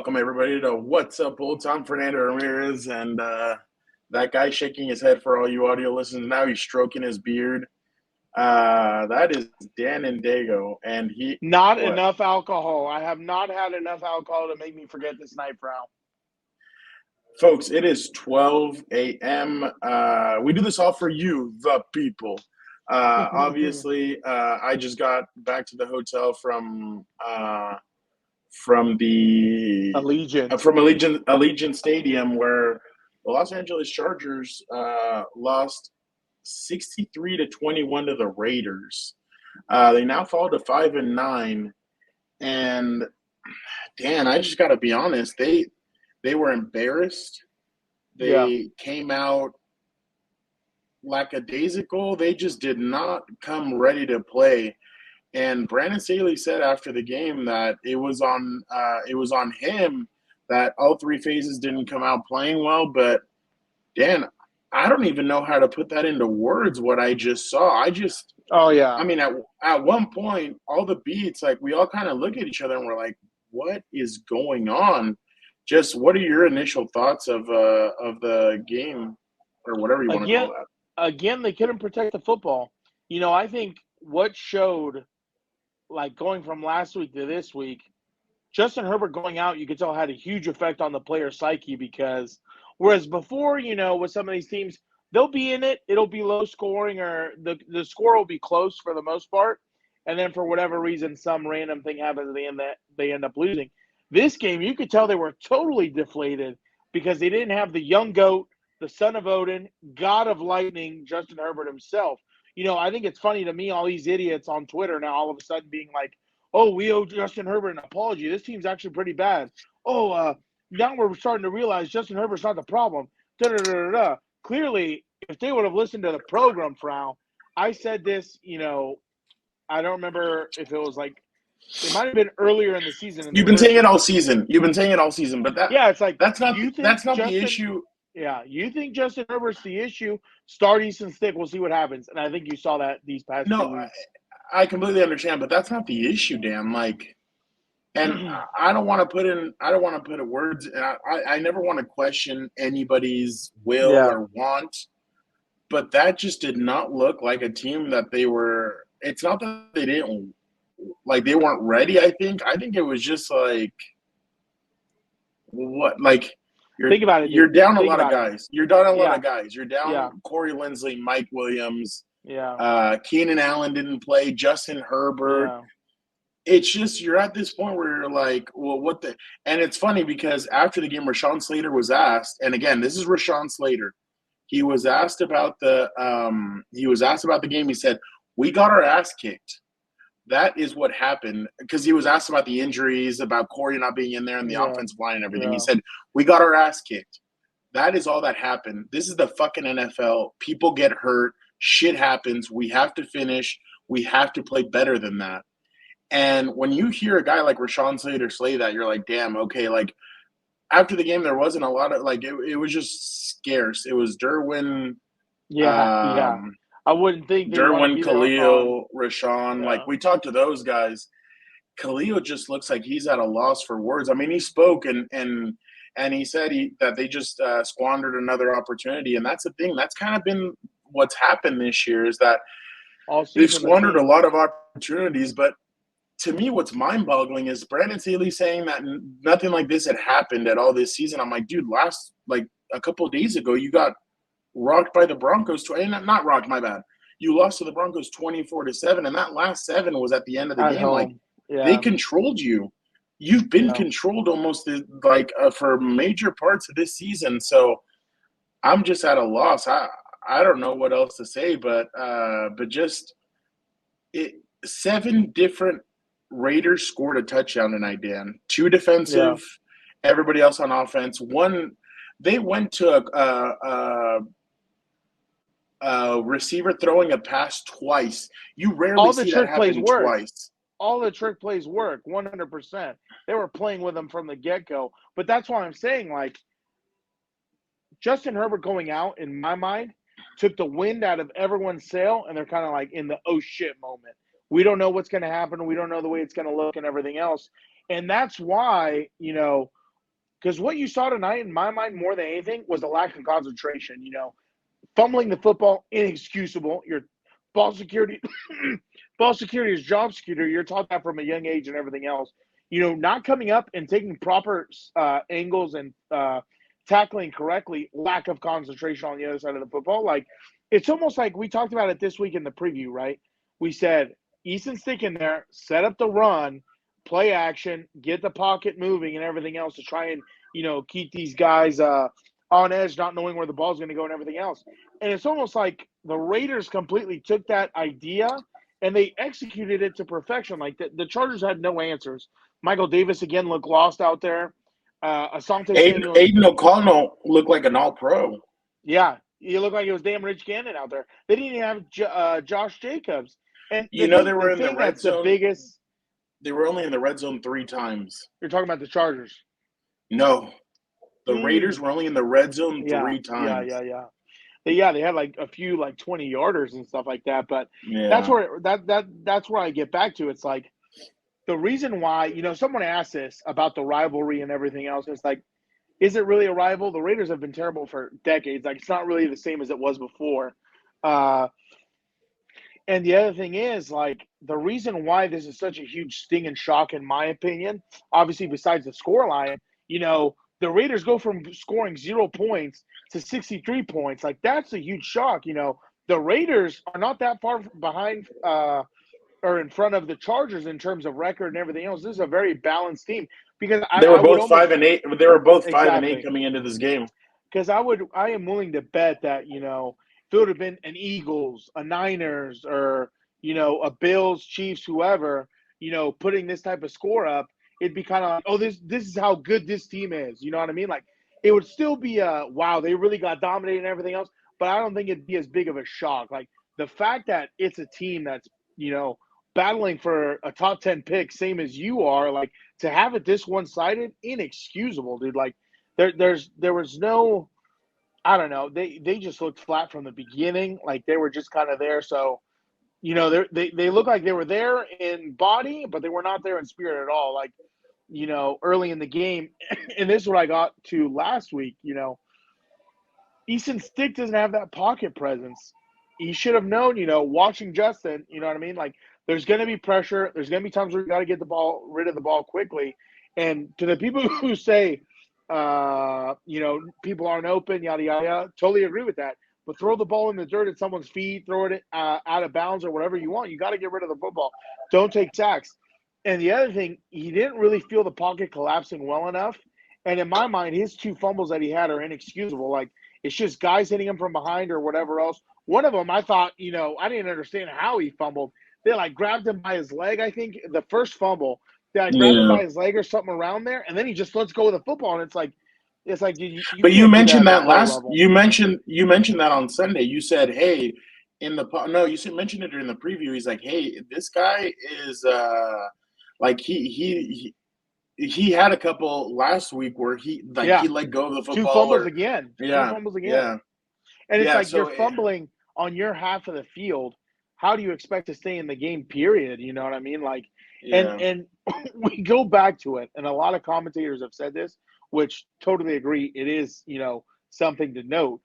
Welcome everybody to What's Up Old Tom Fernando Ramirez and that guy shaking his head for all you audio listeners. Now he's stroking his beard. That is Dan and Daygo, and he Not what? enough alcohol. I have not had enough alcohol to make me forget this night, Frau. Folks, it is 12 a.m. We do this all for you, the people. Obviously, I just got back to the hotel from the Allegiant. from Allegiant Stadium, where the Los Angeles Chargers lost 63-21 to the Raiders. They now fall to 5-9, and Dan, I just got to be honest, they were embarrassed. They came out lackadaisical. They just did not come ready to play. And Brandon Staley said after the game that it was on him that all three phases didn't come out playing well. But Dan, I don't even know how to put that into words. What I just saw, I mean, at one point, all the beats, like we all kind of look at each other and we're like, "What is going on?" Just what are your initial thoughts of the game or whatever you want to call that? Again, they couldn't protect the football. I think what showed, like going from last week to this week, Justin Herbert going out, you could tell had a huge effect on the player psyche because whereas before, with some of these teams, they'll be in it, it'll be low scoring or the score will be close for the most part. And then for whatever reason, some random thing happens at the end that they end up losing. This game, you could tell they were totally deflated because they didn't have the young GOAT, the son of Odin, god of lightning, Justin Herbert himself. I think it's funny to me, all these idiots on Twitter now all of a sudden being like, oh, we owe Justin Herbert an apology. This team's actually pretty bad. Oh, now we're starting to realize Justin Herbert's not the problem. Da-da-da-da-da. Clearly, if they would have listened to the program, Frau, I said this, I don't remember if it was like, it might have been earlier in the season. You've been saying it all season. But it's like that's not the Justin, issue. Yeah, you think Justin Herbert's the issue? Start Easton Stick. We'll see what happens. And I think you saw that these past 2 No, weeks. I completely understand, but that's not the issue, Dan. Like, and I don't want to put in words. And I never want to question anybody's will or want, but that just did not look like a team that they were. It's not that they didn't like they weren't ready. I think it was just like what like. Think about it. You're down a lot of guys. You're down a lot of guys. You're down Corey Linsley, Mike Williams. Keenan Allen didn't play. Justin Herbert. Yeah. It's just you're at this point where you're like, well, what the? And it's funny because after the game, Rashawn Slater was asked, and again, this is Rashawn Slater. He was asked about the game. He said, "We got our ass kicked." That is what happened because he was asked about the injuries, about Corey not being in there and the offensive line and everything. He said, "We got our ass kicked." That is all that happened. This is the fucking NFL. People get hurt. Shit happens. We have to finish. We have to play better than that. And when you hear a guy like Rashawn Slater say that, you're like, damn, okay. Like after the game, there wasn't a lot of like it was just scarce. It was Derwin. I wouldn't think Derwin, Khalil, Rashawn. Like we talked to those guys. Khalil just looks like he's at a loss for words. I mean, he spoke and he said that they just squandered another opportunity, and that's the thing. That's kind of been what's happened this year is that they've squandered a lot of opportunities. But to me, what's mind-boggling is Brandon Staley saying that nothing like this had happened at all this season. I'm like, dude, a couple of days ago, you got rocked by the Broncos. Not rocked, my bad. You lost to the Broncos 24-7, and that last 7 was at the end of the game. They controlled you. You've been controlled almost for major parts of this season. So I'm just at a loss. I don't know what else to say, but just 7 different Raiders scored a touchdown tonight, Dan. 2 defensive, everybody else on offense. One, they went to a receiver throwing a pass twice. You rarely see that happen twice. All the trick plays work, 100%. They were playing with them from the get-go. But that's why I'm saying, like, Justin Herbert going out, in my mind, took the wind out of everyone's sail, and they're kind of like in the oh shit moment. We don't know what's going to happen. We don't know the way it's going to look and everything else. And that's why, Because what you saw tonight, in my mind, more than anything, was a lack of concentration. Fumbling the football, inexcusable. Your ball security, ball security is job security. You're taught that from a young age and everything else. Not coming up and taking proper angles and tackling correctly, lack of concentration on the other side of the football. Like, it's almost like we talked about it this week in the preview, right? We said, Easton stick in there, set up the run, play action, get the pocket moving and everything else to try and, keep these guys on edge, not knowing where the ball's going to go and everything else. And it's almost like the Raiders completely took that idea and they executed it to perfection. Like the Chargers had no answers. Michael Davis again looked lost out there. Asante Samuel. Aiden O'Connell looked like an all-pro. Yeah, he looked like it was damn Rich Gannon out there. They didn't even have Josh Jacobs. And they were in the red zone. The biggest. They were only in the red zone 3 times. You're talking about the Chargers. No. The Raiders were only in the red zone 3 times. Yeah, they had like a few like 20-yarders and stuff like that. But that's where I get back to. It's like the reason why, someone asked this about the rivalry and everything else. It's like, is it really a rival? The Raiders have been terrible for decades. Like, it's not really the same as it was before. And the other thing is, like, the reason why this is such a huge sting and shock, in my opinion, obviously besides the scoreline, the Raiders go from scoring 0 points to 63 points. Like, that's a huge shock. The Raiders are not that far behind or in front of the Chargers in terms of record and everything else. This is a very balanced team because they were both 5-8. They were both 5-8 coming into this game. Because I am willing to bet that if it would have been an Eagles, a Niners, or a Bills, Chiefs, whoever, putting this type of score up, it'd be kind of like, oh, this is how good this team is. You know what I mean? Like, it would still be a wow, they really got dominated and everything else, but I don't think it'd be as big of a shock. Like, the fact that it's a team that's battling for a top 10 pick, same as you are, like, to have it this one-sided, inexcusable, dude. Like, there was no, I don't know, they just looked flat from the beginning. Like, they were just kind of there. So, they look like they were there in body, but they were not there in spirit at all. Like, early in the game, and this is what I got to last week, Easton Stick doesn't have that pocket presence. He should have known, watching Justin, you know what I mean? Like, there's going to be pressure. There's going to be times where you got to get rid of the ball quickly. And to the people who say, people aren't open, yada, yada, totally agree with that. But throw the ball in the dirt at someone's feet, throw it out of bounds or whatever you want. You got to get rid of the football. Don't take sacks. And the other thing, he didn't really feel the pocket collapsing well enough. And in my mind, his 2 fumbles that he had are inexcusable. Like, it's just guys hitting him from behind or whatever else. One of them, I thought, I didn't understand how he fumbled. They, like, grabbed him by his leg, I think. The first fumble, they, like, grabbed him by his leg or something around there. And then he just lets go of the football. And it's like but you mentioned that you mentioned that on Sunday. You said, hey, mentioned it during the preview. He's like, hey, this guy is like he had a couple last week where he let go of the football. 2 fumbles again. Yeah. 2 fumbles again. Yeah. And it's like, you're fumbling on your half of the field. How do you expect to stay in the game, period? You know what I mean? Like, and we go back to it, and a lot of commentators have said this, which totally agree. It is, something to note.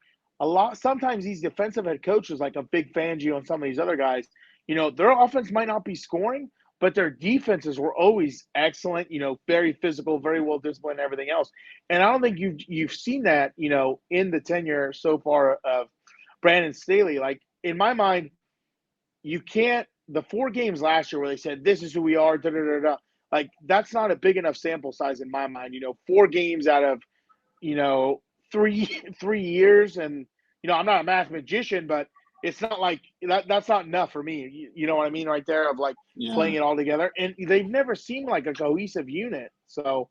Sometimes these defensive head coaches, like a Big Fangio and some of these other guys, their offense might not be scoring, but their defenses were always excellent, very physical, very well disciplined, and everything else. And I don't think you've seen that, in the tenure so far of Brandon Staley. Like, in my mind, you can't – the 4 games last year where they said, this is who we are, da-da-da-da, like, that's not a big enough sample size in my mind. 4 games out of, 3 years. And, I'm not a mathematician, but it's not like that's not enough for me. You know what I mean? Right there of, like, playing it all together. And they've never seemed like a cohesive unit. So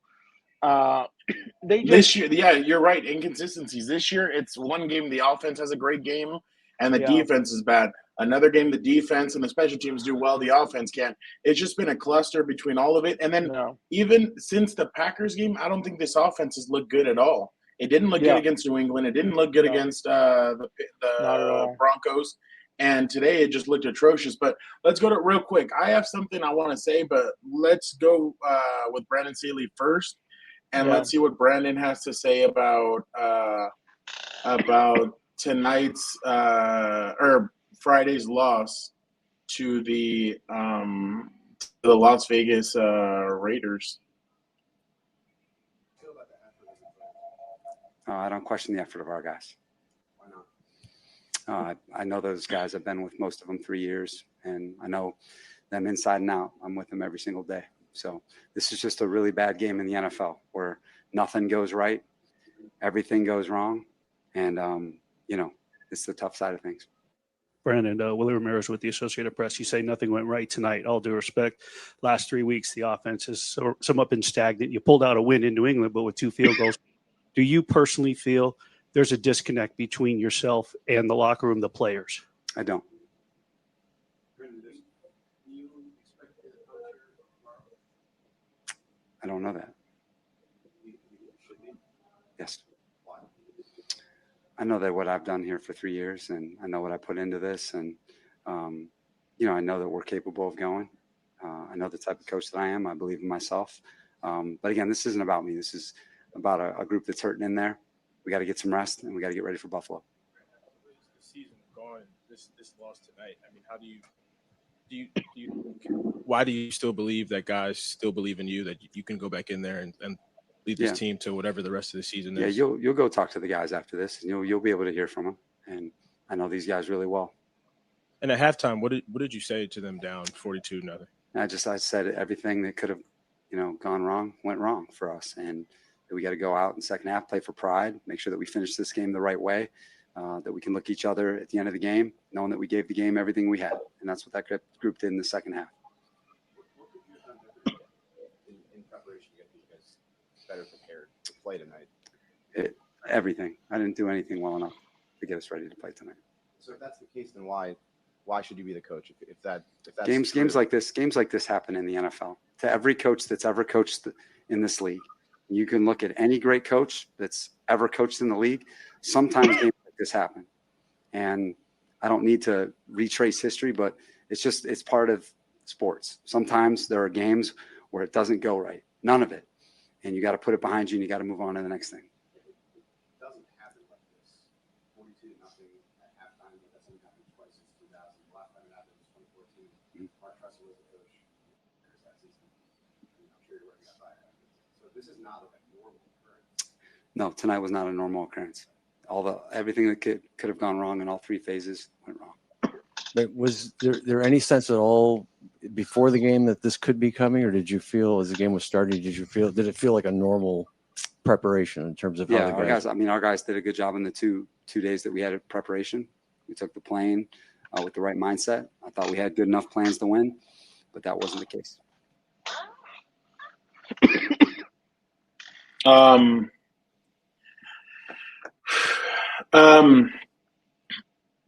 this year, you're right. Inconsistencies. This year, it's one game the offense has a great game and the defense is bad. Another game, the defense and the special teams do well. The offense can't. It's just been a cluster between all of it. And then even since the Packers game, I don't think this offense has looked good at all. It didn't look good against New England. It didn't look good against the Broncos. And today it just looked atrocious. But let's go to real quick. I have something I want to say, but let's go with Brandon Staley first. And let's see what Brandon has to say about tonight's or Friday's loss to the Las Vegas Raiders. I don't question the effort of our guys. Why not? I know those guys. I've been with most of them 3 years, and I know them inside and out. I'm with them every single day. So this is just a really bad game in the NFL where nothing goes right, everything goes wrong, and it's the tough side of things. Brandon, Willie Ramirez with the Associated Press. You say nothing went right tonight. All due respect, last 3 weeks the offense has somewhat been stagnant. You pulled out a win in New England, but with 2 field goals. Do you personally feel there's a disconnect between yourself and the locker room, the players? I don't. I don't know that. Yes. I know that what I've done here for 3 years, and I know what I put into this, and I know that we're capable of going. I know the type of coach that I am. I believe in myself. But again, this isn't about me. This is about a group that's hurting in there. We got to get some rest, and we got to get ready for Buffalo. The season gone. This loss tonight. I mean, how do you why do you still believe that guys still believe in you, that you can go back in there and lead this team to whatever the rest of the season is? Yeah, you'll go talk to the guys after this, and you'll be able to hear from them. And I know these guys really well. And at halftime, what did you say to them down 42-0? I said everything that could have gone wrong went wrong for us, and we got to go out in the second half, play for pride, make sure that we finish this game the right way, that we can look each other at the end of the game, knowing that we gave the game everything we had, and that's what that group did in the second half. What could you have done in preparation to get these guys better prepared to play tonight? Everything. I didn't do anything well enough to get us ready to play tonight. So if that's the case, then why should you be the coach? If that's games like this happen in the NFL to every coach that's ever coached in this league. You can look at any great coach that's ever coached in the league. Sometimes games like this happen, and I don't need to retrace history, but it's part of sports. Sometimes there are games where it doesn't go right, none of it, and you got to put it behind you and you got to move on to the next thing. It doesn't happen like this. 42-0 at halftime, but that's only happened twice since 2000. The last time it happened was 2014. Mark Tressel was the coach that season. I'm sure you're working on that. So this is not like a normal occurrence. No, tonight was not a normal occurrence. Everything that could have gone wrong in all 3 phases went wrong. But was there any sense at all before the game that this could be coming, or did you feel as the game was starting, did it feel like a normal preparation in terms of how the guys? Our guys did a good job in the two days that we had of preparation. We took the plane with the right mindset. I thought we had good enough plans to win, but that wasn't the case.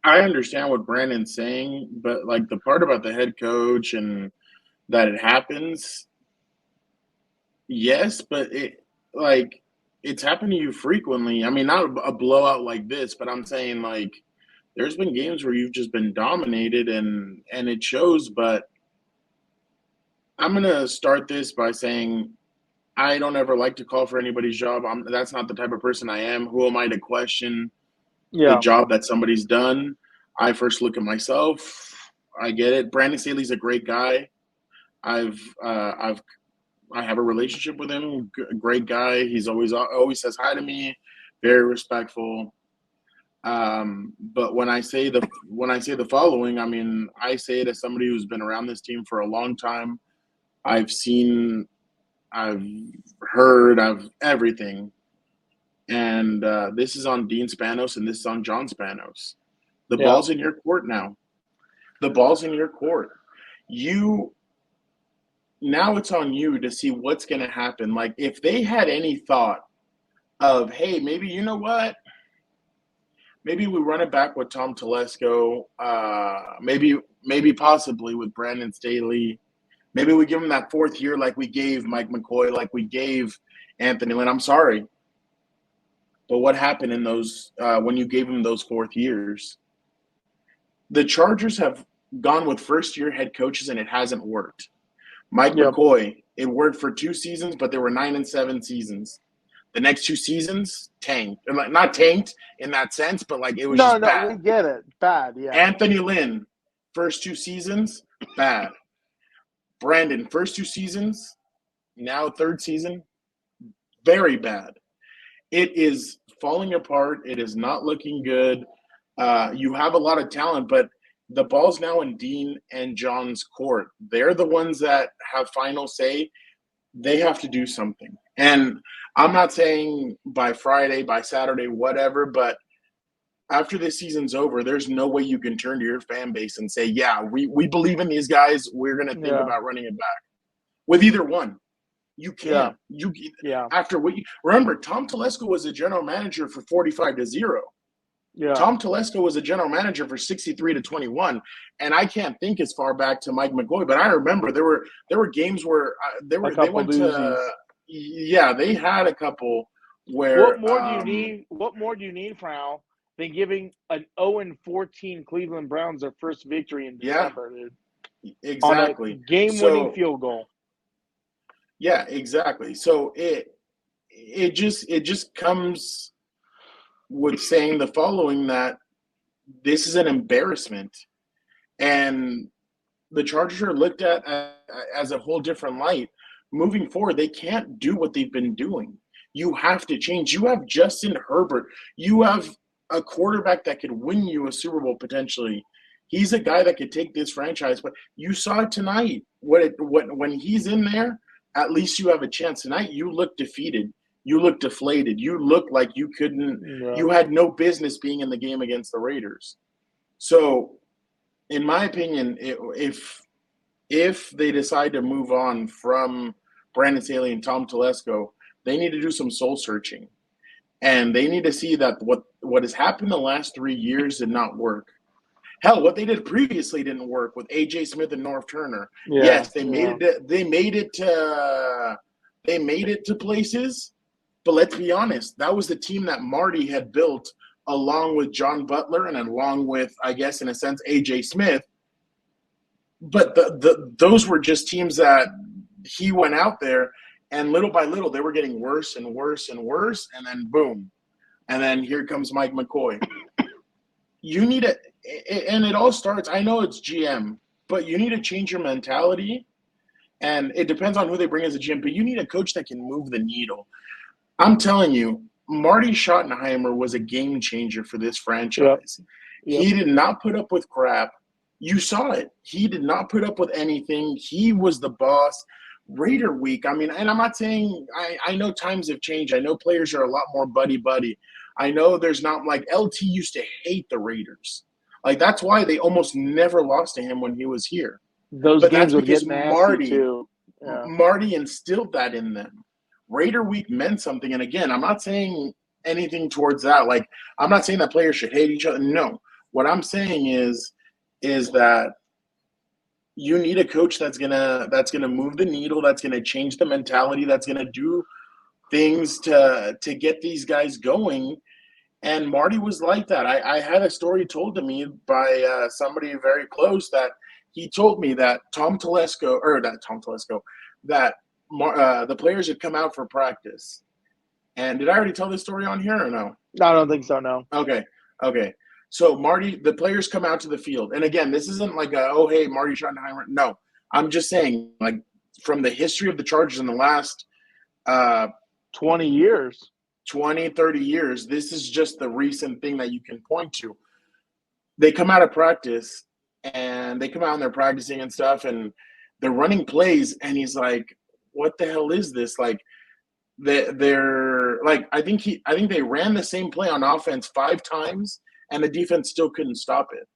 I understand what Brandon's saying, but like the part about the head coach and that it happens, yes, but it's happened to you frequently. I mean, not a blowout like this, but I'm saying like there's been games where you've just been dominated and it shows. But I'm gonna start this by saying I don't ever like to call for anybody's job. That's not the type of person I am. Who am I to question the job that somebody's done? I first look at myself. I get it. Brandon Staley's a great guy. I have a relationship with him. Great guy. He's always says hi to me. Very respectful. But when I say the following, I mean I say it as somebody who's been around this team for a long time. I've seen, I've heard, I've everything. And this is on Dean Spanos and this is on John Spanos. The ball's in your court now. The ball's in your court. Now it's on you to see what's going to happen. Like if they had any thought of, hey, maybe you know what? Maybe we run it back with Tom Telesco. Maybe possibly with Brandon Staley. Maybe we give him that 4th year like we gave Mike McCoy, like we gave Anthony Lynn. I'm sorry. But what happened in those when you gave him those 4th years? The Chargers have gone with first-year head coaches, and it hasn't worked. Mike McCoy It worked for 2 seasons, but there were 9-7 seasons. The next 2 seasons tanked, and like not tanked in that sense, but like it was just bad. we get it, bad. Yeah, Anthony Lynn, first 2 seasons, bad. Brandon, first 2 seasons, now 3rd season, very bad. It is falling apart. It is not looking good. You have a lot of talent, but the ball's now in Dean and John's court. They're the ones that have final say. They have to do something. And I'm not saying by Friday, by Saturday, whatever, but after this season's over, there's no way you can turn to your fan base and say, yeah, we believe in these guys. We're going to think about running it back with either one. You can't. After what you remember, Tom Telesco was a general manager for 45-0. Yeah. Tom Telesco was a general manager for 63-21, and I can't think as far back to Mike McCoy, but I remember there were games where they went to they had a couple where. What more do you need? What more do you need, Frau, than giving an 0-14 Cleveland Browns their first victory in December? Dude. Exactly. On a game-winning field goal. Yeah, exactly. So it just comes with saying the following, that this is an embarrassment, and the Chargers are looked at as a whole different light. Moving forward, they can't do what they've been doing. You have to change. You have Justin Herbert. You have a quarterback that could win you a Super Bowl potentially. He's a guy that could take this franchise. But you saw it tonight. When he's in there, at least you have a chance. Tonight, you look defeated. You look deflated. You look like you couldn't. Yeah. You had no business being in the game against the Raiders. So, in my opinion, if they decide to move on from Brandon Staley and Tom Telesco, they need to do some soul searching, and they need to see that what has happened the last 3 years did not work. Hell, what they did previously didn't work with A.J. Smith and North Turner. Yeah, yes, they made it. They made it to places, but let's be honest, that was the team that Marty had built along with John Butler and along with, I guess, in a sense, A.J. Smith. But those were just teams that he went out there, and little by little, they were getting worse and worse and worse, and then boom. And then here comes Mike McCoy. You need and it all starts, I know it's GM, but you need to change your mentality, and it depends on who they bring as a GM, but you need a coach that can move the needle. I'm telling you, Marty Schottenheimer was a game changer for this franchise. Yep. He did not put up with crap. You saw it. He did not put up with anything. He was the boss. Raider week, I mean, and I'm not saying I know times have changed. I know players are a lot more buddy-buddy. I know there's not, like, LT used to hate the Raiders. Like, that's why they almost never lost to him when he was here. Those games would get nasty too. Yeah. Marty instilled that in them. Raider week meant something. And again, I'm not saying anything towards that. Like, I'm not saying that players should hate each other. No. What I'm saying is that you need a coach that's gonna move the needle, that's gonna change the mentality, that's gonna do things to get these guys going. And Marty was like that. I had a story told to me by somebody very close that he told me that that the players had come out for practice. And did I already tell this story on here or no? No, I don't think so, no. Okay. So the players come out to the field. And again, this isn't like hey, Marty Schottenheimer. No, I'm just saying, like, from the history of the Chargers in the last 20 years, 20, 30 years, this is just the recent thing that you can point to. They come out of practice, and they come out and they're practicing and stuff, and they're running plays, and he's like, what the hell is this? Like, they're like, I think they ran the same play on offense 5 times, and the defense still couldn't stop it.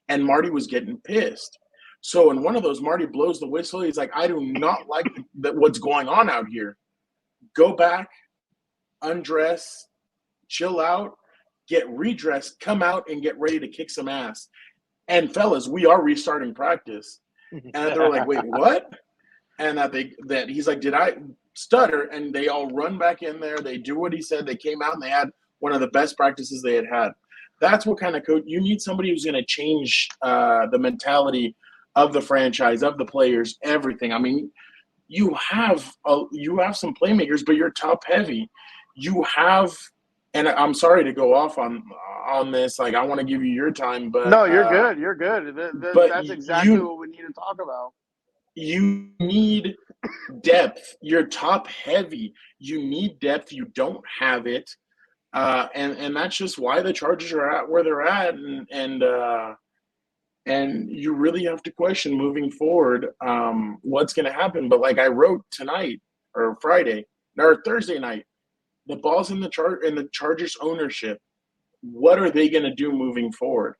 And Marty was getting pissed. So in one of those, Marty blows the whistle. He's like, I do not like what's going on out here. Go back, undress, chill out, get redressed, come out, and get ready to kick some ass. And fellas, we are restarting practice. And they're like, wait, what? And that he's like, did I stutter? And they all run back in there. They do what he said. They came out and they had one of the best practices they had. That's what kind of coach you need. Somebody who's going to change the mentality of the franchise, of the players, everything. I mean, you have some playmakers, but you're top heavy. You have, and I'm sorry to go off on this. Like, I want to give you your time, but No, you're good. You're good. but That's exactly what we need to talk about. You need depth. You're top heavy. You need depth. You don't have it, and that's just why the Chargers are at where they're at, and you really have to question moving forward what's going to happen. But like I wrote tonight or Friday or Thursday night, the ball's in the Chargers ownership. What are they going to do moving forward?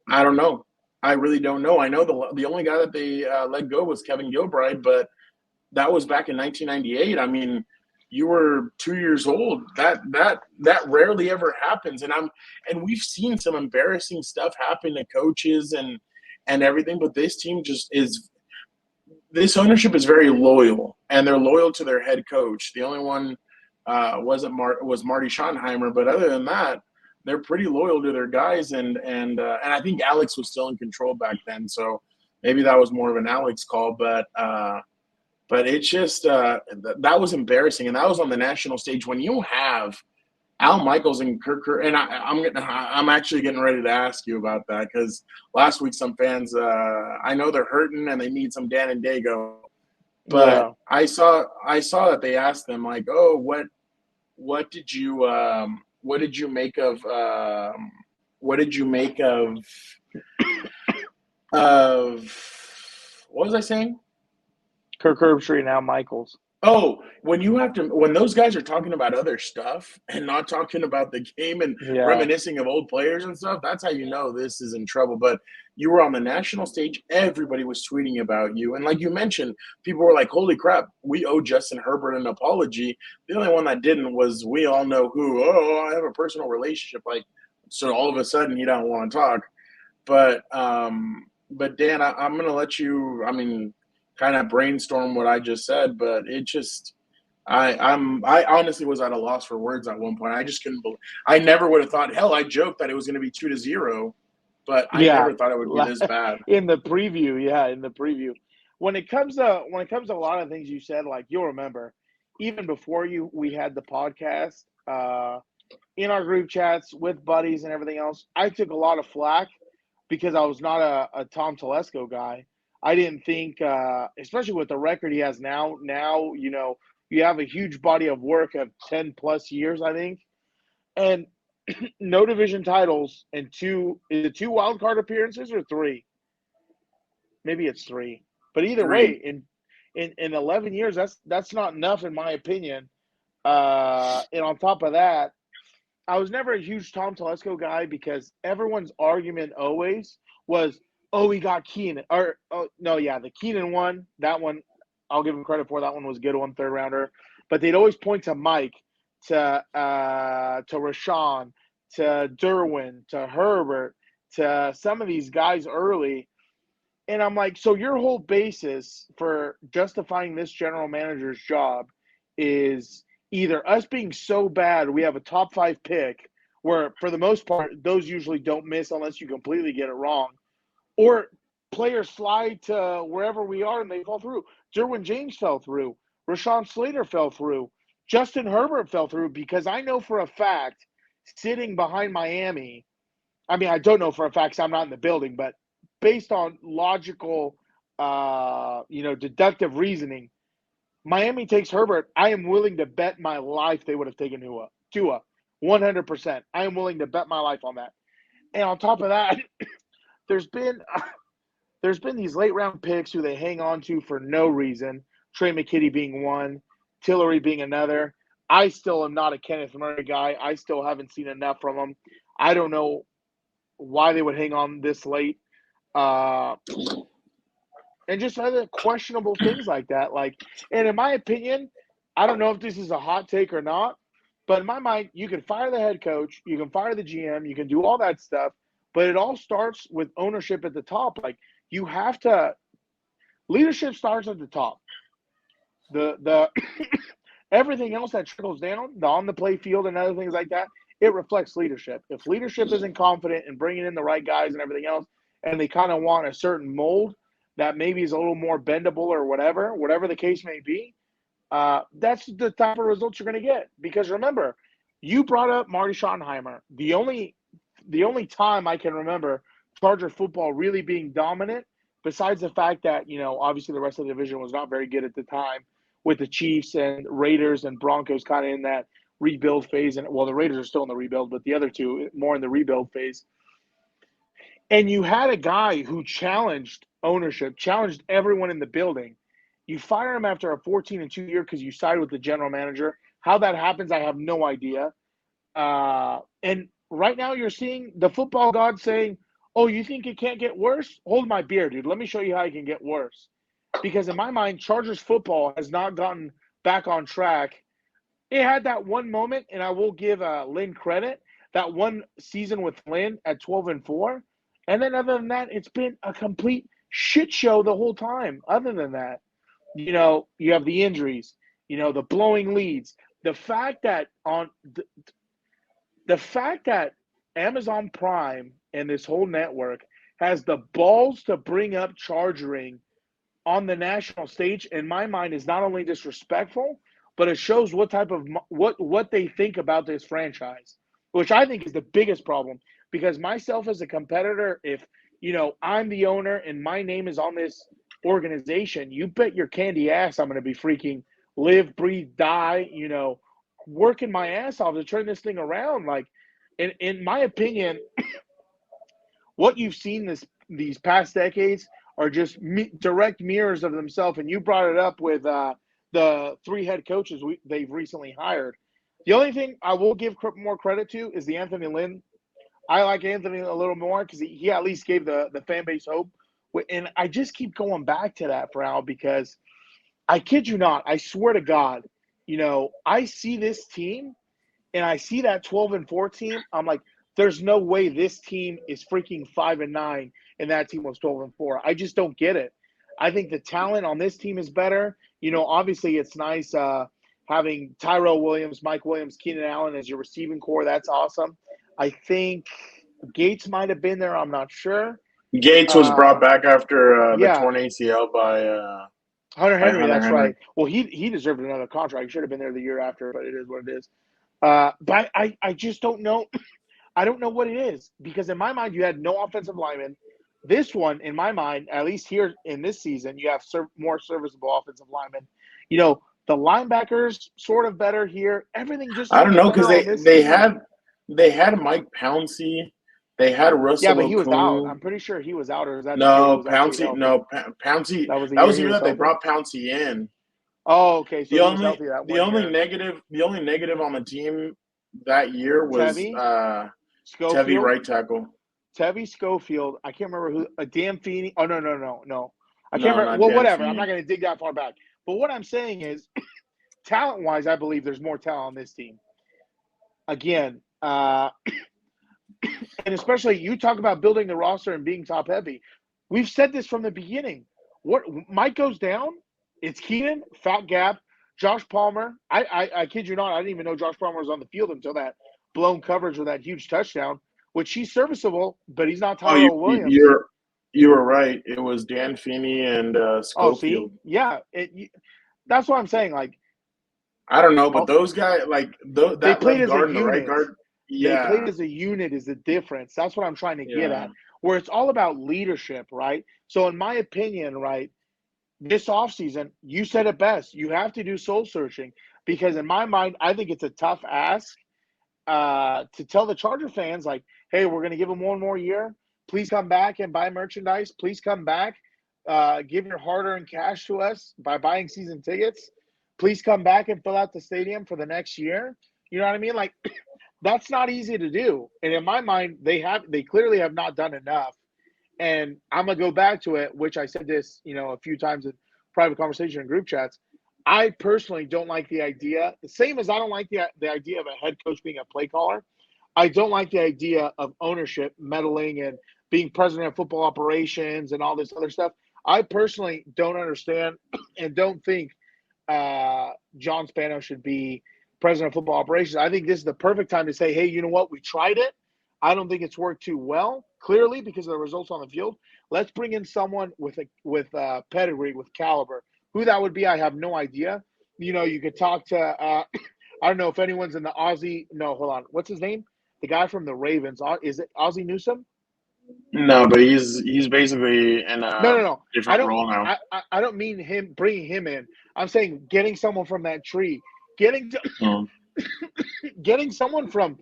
I don't know. I really don't know. I know the only guy that they let go was Kevin Gilbride, but that was back in 1998. I mean, you were 2 years old. That rarely ever happens. And we've seen some embarrassing stuff happen to coaches and everything, but this team this ownership is very loyal, and they're loyal to their head coach. The only one was Marty Schottenheimer, but other than that, they're pretty loyal to their guys, and I think Alex was still in control back then, so maybe that was more of an Alex call, but it's just that was embarrassing, and that was on the national stage when you have Al Michaels and Kirk, and I'm actually getting ready to ask you about that because last week some fans I know they're hurting and they need some Dan and Daygo, but yeah. I saw that they asked them like, oh, what did you make of what was I saying? Kirk Herbstreit and Al Michaels. Oh, when those guys are talking about other stuff and not talking about the game and reminiscing of old players and stuff, that's how you know this is in trouble. But you were on the national stage, everybody was tweeting about you. And like you mentioned, people were like, holy crap, we owe Justin Herbert an apology. The only one that didn't was we all know who. Oh, I have a personal relationship. Like, so all of a sudden he don't want to talk. But Dan, I'm going to let you, kind of brainstorm what I just said, but it just I honestly was at a loss for words at one point. I just couldn't believe. I never would have thought. Hell, I joked that it was going to be 2-0, but I never thought it would be this bad. In the preview, when it comes to a lot of things you said, like you'll remember, even before we had the podcast, in our group chats with buddies and everything else, I took a lot of flack because I was not a Tom Telesco guy. I didn't think, especially with the record he has now, you have a huge body of work of 10 plus years, I think. And no division titles and two wild card appearances or 3? Maybe it's 3. But either way, in 11 years, that's not enough in my opinion. And on top of that, I was never a huge Tom Telesco guy because everyone's argument always was, oh, we got Keenan. The Keenan one, that one, I'll give him credit for. That one was a good one, 3rd rounder. But they'd always point to Mike, to Rashawn, to Derwin, to Herbert, to some of these guys early. And I'm like, so your whole basis for justifying this general manager's job is either us being so bad we have a top 5 pick, where for the most part, those usually don't miss unless you completely get it wrong, or players slide to wherever we are and they fall through. Derwin James fell through. Rashawn Slater fell through. Justin Herbert fell through because I know for a fact, sitting behind Miami, I don't know for a fact because I'm not in the building, but based on logical, deductive reasoning, Miami takes Herbert. I am willing to bet my life they would have taken Tua. 100%. I am willing to bet my life on that. And on top of that, there's been these late round picks who they hang on to for no reason. Trey McKitty being one, Tillery being another. I still am not a Kenneth Murray guy. I still haven't seen enough from him. I don't know why they would hang on this late. And just other questionable things like that. And in my opinion, I don't know if this is a hot take or not, but in my mind, you can fire the head coach, you can fire the GM, you can do all that stuff. But it all starts with ownership at the top. You have to – leadership starts at the top. The everything else that trickles down, the on-the-play field and other things like that, it reflects leadership. If leadership isn't confident in bringing in the right guys and everything else, and they kind of want a certain mold, that maybe is a little more bendable or whatever the case may be, that's the type of results you're going to get. Because remember, you brought up Marty Schottenheimer. The only time I can remember Charger football really being dominant, besides the fact that, obviously the rest of the division was not very good at the time, with the Chiefs and Raiders and Broncos kind of in that rebuild phase. And well, the Raiders are still in the rebuild, but the other two more in the rebuild phase. And you had a guy who challenged ownership, challenged everyone in the building. You fire him after a 14-2 year because you sided with the general manager. How that happens, I have no idea. And right now you're seeing the football god saying, oh, you think it can't get worse? Hold my beer, dude. Let me show you how it can get worse. Because in my mind, Chargers football has not gotten back on track. It had that one moment, and I will give Lynn credit, that one season with Lynn at 12-4. And then other than that, it's been a complete shit show the whole time. Other than that, you have the injuries, the blowing leads, the fact that Amazon Prime and this whole network has the balls to bring up chargering on the national stage, in my mind, is not only disrespectful, but it shows what type of what they think about this franchise, which I think is the biggest problem. Because myself as a competitor, if I'm the owner and my name is on this organization, you bet your candy ass I'm going to be freaking live, breathe, die, working my ass off to turn this thing around. Like, in my opinion, what you've seen these past decades are just direct mirrors of themselves. And you brought it up with the 3 head coaches they've recently hired. The only thing I will give more credit to is the Anthony Lynn. I like Anthony a little more because he at least gave the fan base hope. And I just keep going back to that, Frau, because I kid you not, I swear to God, I see this team and I see that 12-4 team. I'm like, there's no way this team is freaking 5-9 and that team was 12-4. I just don't get it. I think the talent on this team is better. Obviously it's nice having Tyrell Williams, Mike Williams, Keenan Allen as your receiving core. That's awesome. I think Gates might have been there. I'm not sure. Gates was brought back after the yeah. torn ACL by Hunter Henry. Hunter That's Henry. right. Well, he deserved another contract. He should have been there the year after, but it is what it is. But I just don't know. I don't know what it is, because in my mind you had no offensive linemen. This one, in my mind, at least here in this season, you have more serviceable offensive linemen. The linebackers sort of better here. Everything just I don't know, because they had Mike Pouncey, they had Russell. Yeah, but he was out. I'm pretty sure he was out, or is that no Pouncey? No, Pouncey. That was the year that they brought Pouncey in. Oh, okay. So the only negative on the team that year was Tevy right tackle. Tevy Schofield. I can't remember who. Dan Feeney. Oh, no. I can't remember. Well, whatever. I'm not going to dig that far back. But what I'm saying is, talent-wise, I believe there's more talent on this team. Again, and especially you talk about building the roster and being top-heavy. We've said this from the beginning. What Mike goes down, it's Keenan, Fat Gap, Josh Palmer. I kid you not, I didn't even know Josh Palmer was on the field until that blown coverage with that huge touchdown, which he's serviceable, but he's not Tyrell Williams. You were right. It was Dan Feeney and Schofield. See? Yeah. That's what I'm saying. Like, I don't know, but those guys, like, they played as a unit. Right guard, yeah. They played as a unit is the difference. That's what I'm trying to get at, where it's all about leadership, right? So in my opinion, right, this offseason, you said it best. You have to do soul searching, because in my mind, I think it's a tough ask to tell the Charger fans, like, hey, we're going to give them one more year. Please come back and buy merchandise. Please come back. Give your hard-earned cash to us by buying season tickets. Please come back and fill out the stadium for the next year. You know what I mean? Like, that's not easy to do. And in my mind, they clearly have not done enough. And I'm going to go back to it, which I said this, a few times in private conversation and group chats. I personally don't like the idea, the same as I don't like the idea of a head coach being a play caller. I don't like the idea of ownership meddling and being president of football operations and all this other stuff. I personally don't understand and don't think John Spano should be president of football operations. I think this is the perfect time to say, hey, you know what? We tried it. I don't think it's worked too well, clearly, because of the results on the field. Let's bring in someone with pedigree, with caliber. Who that would be, I have no idea. You could talk to I don't know if anyone's in the Aussie. No, hold on. What's his name? The guy from the Ravens. Is it Ozzie Newsome? No, but he's basically in a No. different role now. I don't mean him bringing him in. I'm saying getting someone from that tree, getting someone from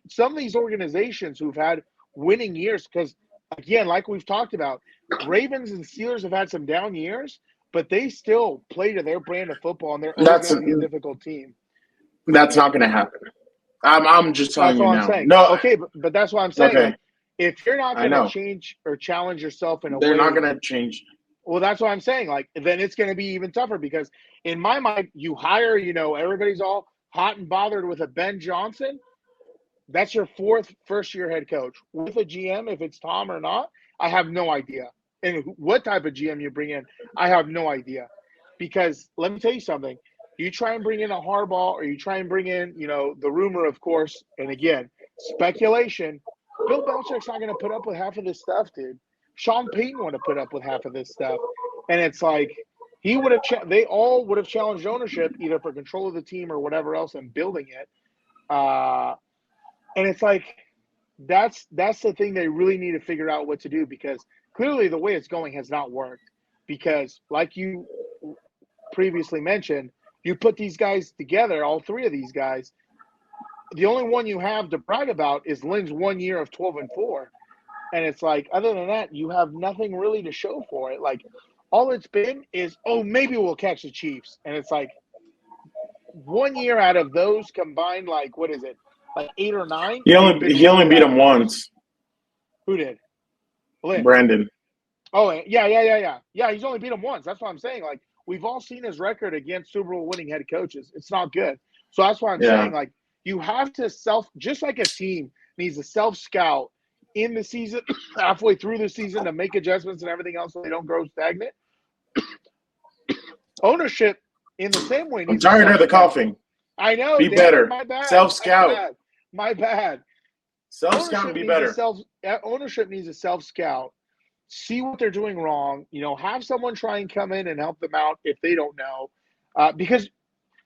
some of these organizations who've had winning years. Because again, like we've talked about, Ravens and Steelers have had some down years, but they still play to their brand of football, and they're always going to be a difficult team. That's not going to happen. I'm just telling you now. That's what I'm saying. No, okay, but that's what I'm saying. Okay. Like, if you're not going to change or challenge yourself in a way, they're not going to change. Well, that's what I'm saying. Like, then it's going to be even tougher because, in my mind, you hire, everybody's all hot and bothered with a Ben Johnson. That's your first-year head coach. With a GM, if it's Tom or not, I have no idea. And what type of GM you bring in, I have no idea. Because let me tell you something. You try and bring in a Harbaugh, or you try and bring in, the rumor, of course, and again, speculation. Bill Belichick's not going to put up with half of this stuff, dude. Sean Payton would have put up with half of this stuff. And it's like they all would have challenged ownership either for control of the team or whatever else and building it. And it's like that's the thing they really need to figure out what to do, because clearly the way it's going has not worked. Because like you previously mentioned, you put these guys together, all three of these guys. The only one you have to brag about is Lynn's 1 year of 12-4. And it's like, other than that, you have nothing really to show for it. Like, all it's been is, maybe we'll catch the Chiefs. And it's like 1 year out of those combined, like, what is it? Like 8 or 9? He only beat them once. Who did? Lynn. Brandon. Oh, yeah. Yeah, he's only beat them once. That's what I'm saying. Like, we've all seen his record against Super Bowl winning head coaches. It's not good. So that's why I'm saying, like, you have to just like a team needs to self-scout in the season, halfway through the season, to make adjustments and everything else so they don't grow stagnant. Ownership, in the same way, needs I'm tired of the coughing. I know. Be better. My bad. Self-scout. My bad. Self-scout and be better. Ownership needs a self-scout. See what they're doing wrong. Have someone try and come in and help them out if they don't know. Because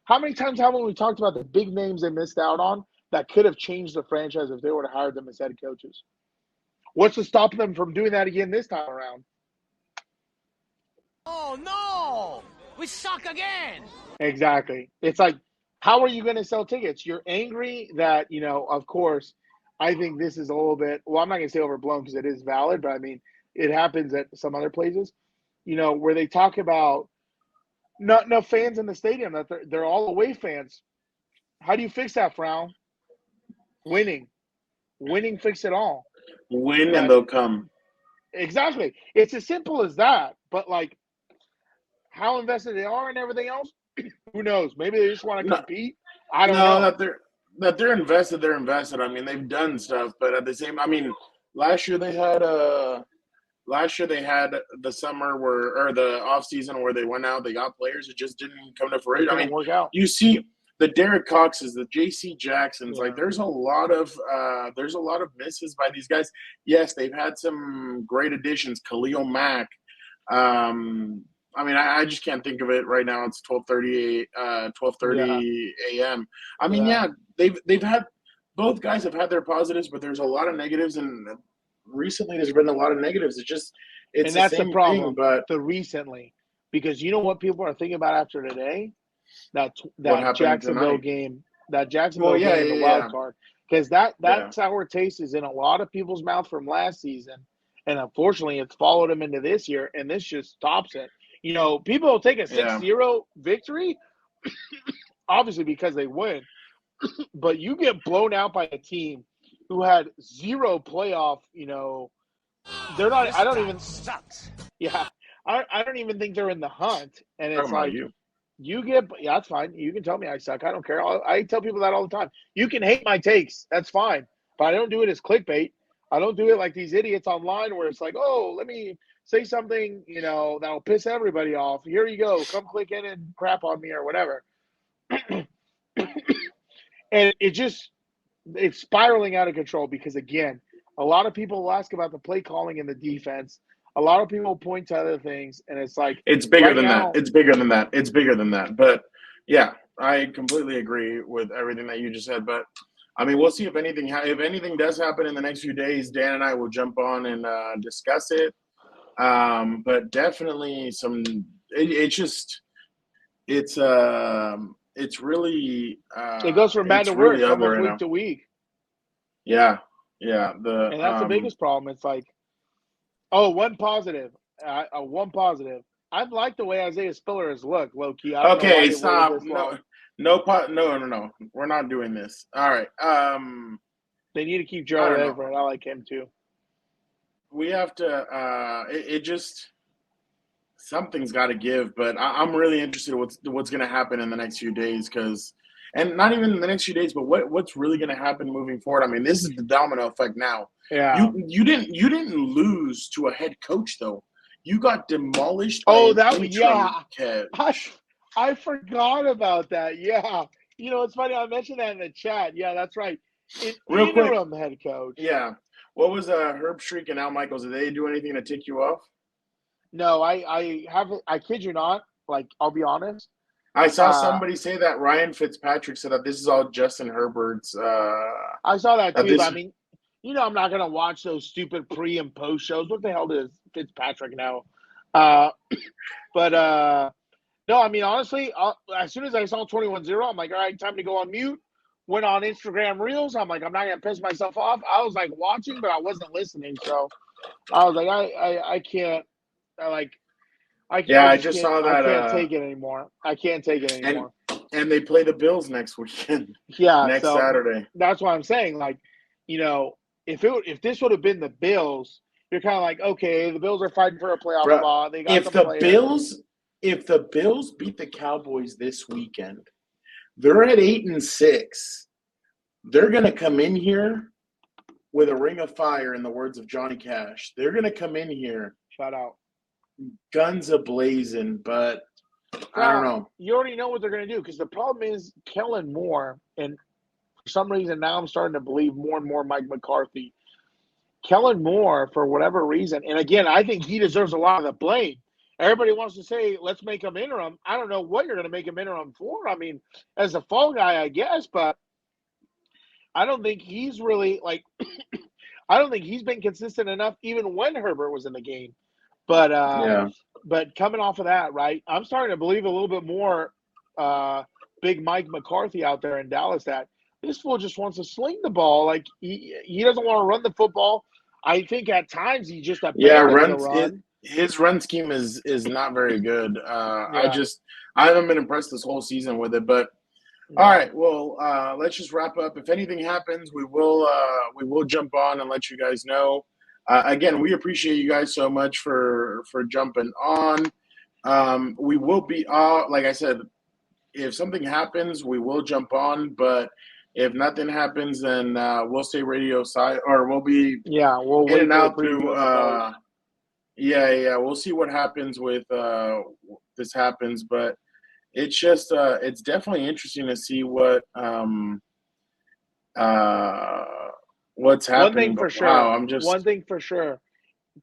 how many times haven't we talked about the big names they missed out on that could have changed the franchise if they would have hired them as head coaches? What's to stop them from doing that again this time around? Oh, no! We suck again! Exactly. It's like, how are you going to sell tickets? You're angry that, of course, I think this is a little bit, well, I'm not going to say overblown because it is valid, but I mean, it happens at some other places, where they talk about not enough fans in the stadium, that they're all away fans. How do you fix that, Frown? Winning fix it all. Win and they'll come. Exactly. It's as simple as that. But like, how invested they are and everything else, who knows? Maybe they just want to compete. I don't know. That they're invested. They're invested. I mean, they've done stuff, but at the same, I mean, last year they had the summer or the off season where they went out, they got players. It just didn't come to fruition. I mean, work out. You see the Derek Coxes, the J.C. Jacksons, like there's a lot of misses by these guys. Yes, they've had some great additions. Khalil Mack. I mean, I just can't think of it right now. It's 12:30 a.m. I mean, they've had, both guys have had their positives, but there's a lot of negatives, and recently there's been a lot of negatives. It's that's the problem. Thing, but the recently, because you know what people are thinking about after today, that Jacksonville game, the wild card, because that sour taste is in a lot of people's mouth from last season, and unfortunately, it's followed them into this year, and this just stops it. People will take a 6-0 victory, obviously because they win, but you get blown out by a team who had zero playoff, they're not, I don't even think they're in the hunt. And it's like, that's fine. You can tell me I suck. I don't care. I tell people that all the time. You can hate my takes. That's fine. But I don't do it as clickbait. I don't do it like these idiots online where it's like, oh, let me say something, that'll piss everybody off. Here you go. Come click in and crap on me or whatever. And it just, it's spiraling out of control because, again, a lot of people will ask about the play calling and the defense. A lot of people point to other things, and it's like it's bigger right than now, that. It's bigger than that. It's bigger than that. But yeah, I completely agree with everything that you just said. But I mean, we'll see if anything does happen in the next few days. Dan and I will jump on and discuss it. But definitely it's really it goes from bad it's to really worse ugly almost right week now. to week. Yeah. And that's the biggest problem. It's like, one positive. One positive. I've liked the way Isaiah Spiller has looked, low key. I don't know why Okay, they stop. waited this long. No. We're not doing this. All right. They need to keep I Gerald don't know. Everett. I like him too. We have to. It just something's got to give. But I'm really interested in what's going to happen in the next few days and not even in the next few days, but what's really going to happen moving forward. I mean, this is the domino effect now. Yeah. You didn't lose to a head coach though. You got demolished. I forgot about that. Yeah. It's funny. I mentioned that in the chat. Yeah, that's right. Real quick. Interim head coach. Yeah. What was Herb Streak and Al Michaels? Did they do anything to tick you off? No, I haven't. I kid you not. Like, I'll be honest. I saw somebody say that Ryan Fitzpatrick said that this is all Justin Herbert's. I saw that too. But I mean, I'm not gonna watch those stupid pre and post shows. What the hell does Fitzpatrick know? But no, I mean, honestly, as soon as I saw 21-0, I'm like, all right, time to go on mute. Went on Instagram Reels. I'm like, I'm not gonna piss myself off. I was like watching, but I wasn't listening. So I was like, I can't. I just saw that. I can't take it anymore. I can't take it anymore. And they play the Bills next weekend. Yeah, next Saturday. That's why I'm saying, like, if this would have been the Bills, you're kind of like, okay, the Bills are fighting for a playoff spot. They got if the Bills beat the Cowboys this weekend, they're at 8-6. They're gonna come in here with a ring of fire, in the words of Johnny Cash. They're gonna come in here. Shout out. Guns a-blazing, but I don't know. You already know what they're going to do because the problem is Kellen Moore, and for some reason now I'm starting to believe more and more Mike McCarthy. Kellen Moore, for whatever reason, and again, I think he deserves a lot of the blame. Everybody wants to say, let's make him interim. I don't know what you're going to make him interim for. I mean, as a fall guy, I guess, but I don't think he's really, like, I don't think he's been consistent enough even when Herbert was in the game. But but coming off of that, right, I'm starting to believe a little bit more big Mike McCarthy out there in Dallas that this fool just wants to sling the ball. Like, he doesn't want to run the football. I think at times he just abandons the run. His run scheme is not very good. I haven't been impressed this whole season with it. But all right, well, let's just wrap up. If anything happens, we will jump on and let you guys know. Again, we appreciate you guys so much for jumping on. We will be, like I said, if something happens, we will jump on. But if nothing happens, then we'll stay radio side, or we'll be we'll in and out through. We'll see what happens with this happens, but it's just it's definitely interesting to see what's happening. One thing for sure. One thing for sure.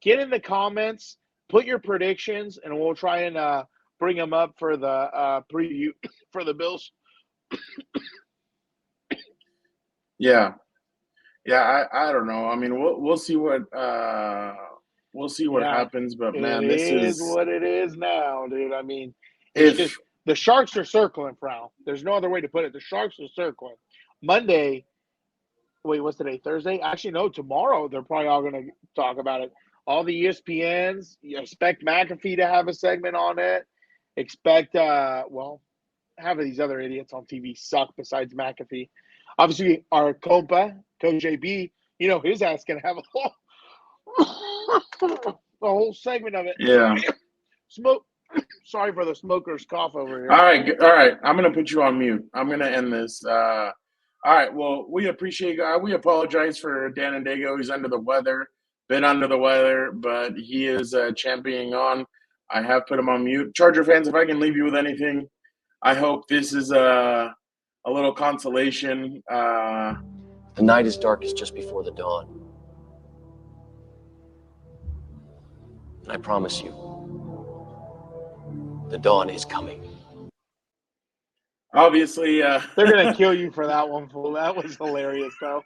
Get in the comments, put your predictions, and we'll try and bring them up for the preview for the Bills. I don't know. I mean, we'll see what happens. But man, this is what it is now, dude. I mean, the Sharks are circling, Frau. There's no other way to put it. The Sharks are circling. Monday. Wait, what's today? Thursday? Actually, no, tomorrow they're probably all going to talk about it. All the ESPNs, you expect McAfee to have a segment on it. Expect, half of these other idiots on TV suck besides McAfee. Obviously, our Coach JB, his ass going to have a whole segment of it. Yeah. Sorry for the smoker's cough over here. All right. I'm going to put you on mute. I'm going to end this. All right, well, we appreciate you. We apologize for Dan and Daygo. He's under the weather, been under the weather, but he is championing on. I have put him on mute. Charger fans, if I can leave you with anything, I hope this is a little consolation. The night is darkest just before the dawn. And I promise you, the dawn is coming. Obviously, They're gonna kill you for that one, fool. That was hilarious, though.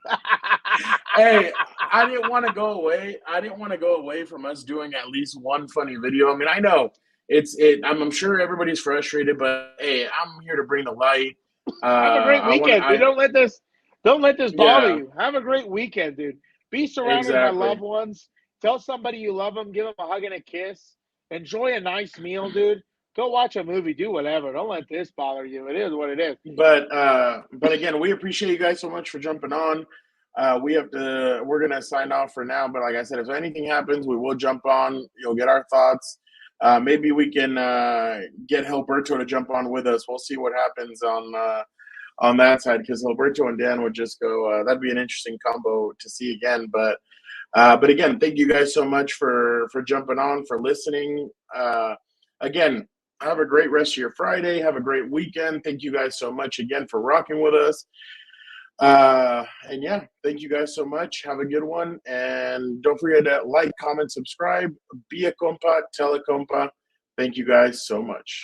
hey, I didn't want to go away. I didn't want to go away from us doing at least one funny video. I mean, I know I'm sure everybody's frustrated, but hey, I'm here to bring the light. Have a great weekend, dude. Don't let this bother Yeah. you. Have a great weekend, dude. Be surrounded by Exactly. loved ones. Tell somebody you love them. Give them a hug and a kiss. Enjoy a nice meal, dude. Go watch a movie. Do whatever. Don't let this bother you. It is what it is. But again, we appreciate you guys so much for jumping on. We're gonna sign off for now. But like I said, if anything happens, we will jump on. You'll get our thoughts. Maybe we can get Gilberto to jump on with us. We'll see what happens on that side, because Gilberto and Dan would just go. That'd be an interesting combo to see again. But again, thank you guys so much for jumping on, for listening. Again, have a great rest of your Friday. Have a great weekend. Thank you guys so much again for rocking with us. And yeah, thank you guys so much. Have a good one. And don't forget to like, comment, subscribe. Be a compa, tell a compa. Thank you guys so much.